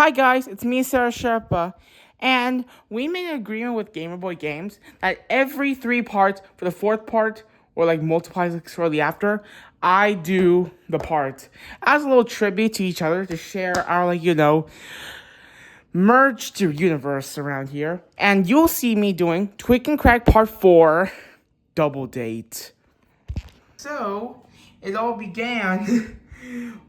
Hi guys, it's me, Sarah Sherpa, and we made an agreement with Gamerboy Games that every three parts, for the fourth part, or like multiplies shortly after, I do the part as a little tribute to each other to share our merged universe around here. And you'll see me doing Tweak and Crack Part 4, Double Date. So, it all began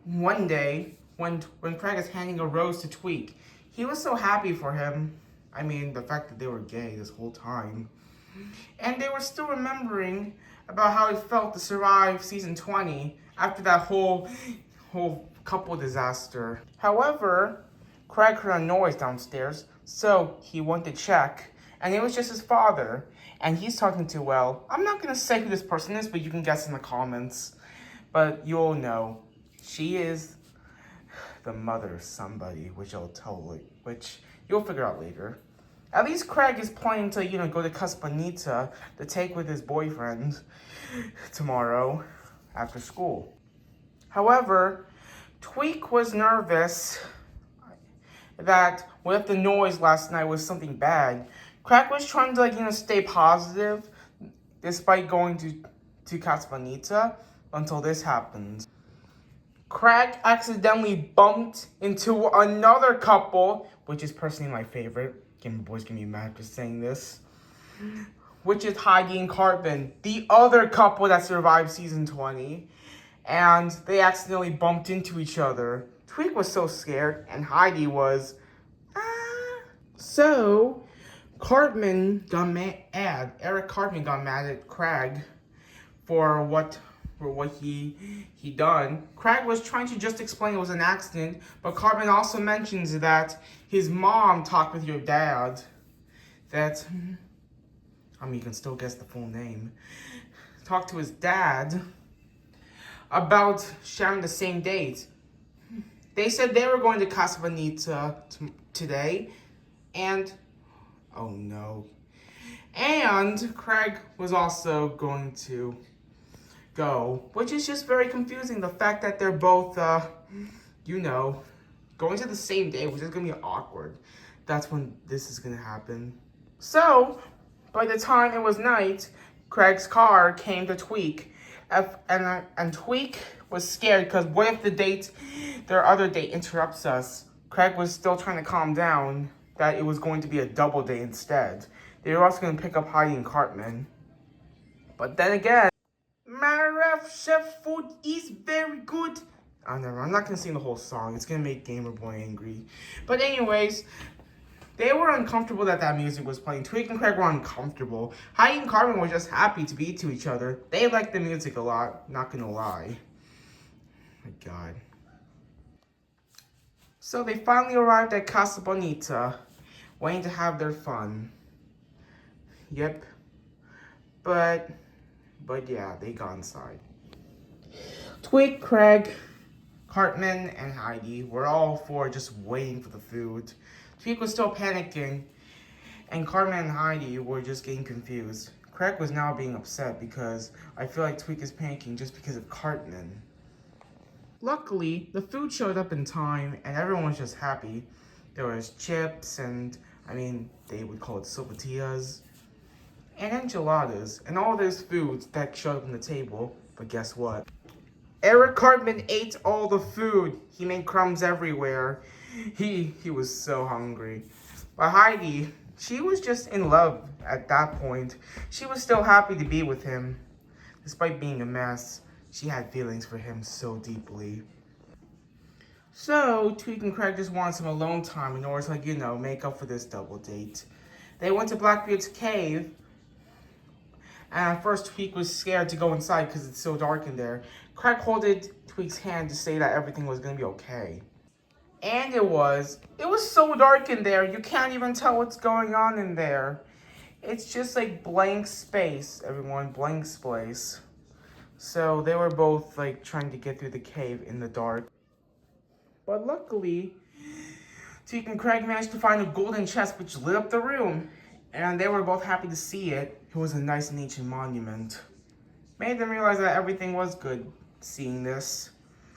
one day when Craig is handing a rose to Tweak. He was so happy for him. I mean, the fact that they were gay this whole time. And they were still remembering about how it felt to survive season 20 after that whole couple disaster. However, Craig heard a noise downstairs, so he went to check, and it was just his father. And he's talking to, well, I'm not gonna say who this person is, but you can guess in the comments. But you'll know. She is the mother of somebody, which you'll figure out later. At least Craig is planning to, go to Casa Bonita to take with his boyfriend tomorrow after school. However, Tweak was nervous that what if the noise last night was something bad. Craig was trying to, stay positive despite going to Casa Bonita until this happened. Craig accidentally bumped into another couple, which is personally my favorite. Gamerboy's gonna be mad for saying this. Which is Heidi and Cartman, the other couple that survived season 20. And they accidentally bumped into each other. Tweak was so scared, and Heidi was, So, Cartman got mad. Eric Cartman got mad at Craig for what he done. Craig was trying to just explain it was an accident, but Cartman also mentions that his mom talked with your dad. You can still guess the full name. Talked to his dad about sharing the same date. They said they were going to Casa Bonita today, and oh no. And Craig was also going to go, which is just very confusing. The fact that they're both, going to the same day, which is going to be awkward. That's when this is going to happen. So, by the time it was night, Craig's car came to Tweak. And Tweak was scared because what if their other date interrupts us? Craig was still trying to calm down that it was going to be a double date instead. They were also going to pick up Heidi and Cartman. But then again, my chef food is very good. I'm not going to sing the whole song. It's going to make Gamerboy angry. But anyways, they were uncomfortable that music was playing. Tweak and Craig were uncomfortable. Heidi and Cartman were just happy to be to each other. They liked the music a lot, not going to lie. My God. So they finally arrived at Casa Bonita, waiting to have their fun. Yep. But yeah, they got inside. Tweak, Craig, Cartman, and Heidi were all four just waiting for the food. Tweak was still panicking, and Cartman and Heidi were just getting confused. Craig was now being upset because I feel like Tweak is panicking just because of Cartman. Luckily, the food showed up in time, and everyone was just happy. There was chips, and they would call it sopatillas, and enchiladas, and all those foods that showed up on the table. But guess what? Eric Cartman ate all the food. He made crumbs everywhere. He was so hungry. But Heidi, she was just in love at that point. She was still happy to be with him. Despite being a mess, she had feelings for him so deeply. So, Tweak and Craig just wanted some alone time in order to, make up for this double date. They went to Blackbeard's cave. And at first, Tweak was scared to go inside because it's so dark in there. Craig holded Tweak's hand to say that everything was going to be okay. And it was. It was so dark in there, you can't even tell what's going on in there. It's just like blank space, everyone, blank space. So they were both trying to get through the cave in the dark. But luckily, Tweak and Craig managed to find a golden chest which lit up the room. And they were both happy to see it. It was a nice and ancient monument. Made them realize that everything was good seeing this.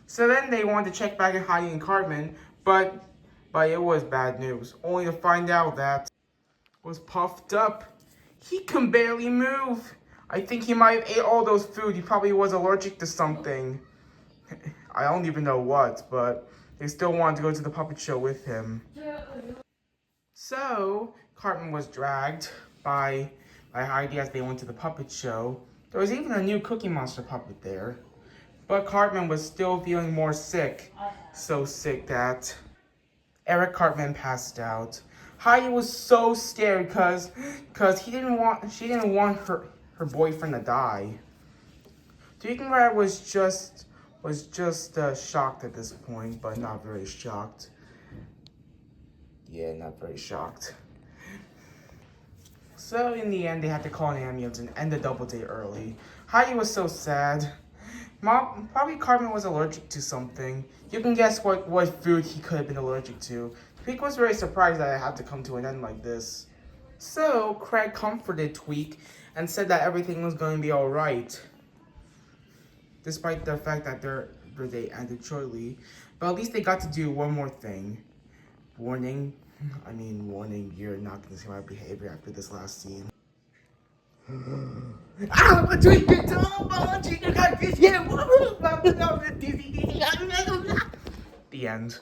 So then they wanted to check back at Heidi and Cartman, but But it was bad news, only to find out that was puffed up. He can barely move. I think he might have ate all those food. He probably was allergic to something. I don't even know what, but they still wanted to go to the puppet show with him. So, Cartman was dragged by Heidi as they went to the puppet show. There was even a new Cookie Monster puppet there. But Cartman was still feeling more sick. So sick that Eric Cartman passed out. Heidi was so scared because she didn't want her boyfriend to die. Deacon was just shocked at this point, but not very shocked. Yeah, not very shocked. So in the end, they had to call an ambulance and end the double date early. Heidi was so sad. Mom, probably Cartman was allergic to something. You can guess what food he could have been allergic to. Tweek was very surprised that it had to come to an end like this. So Craig comforted Tweek and said that everything was going to be alright. Despite the fact that their date ended shortly. But at least they got to do one more thing. Warning, you're not going to see my behavior after this last scene. The end.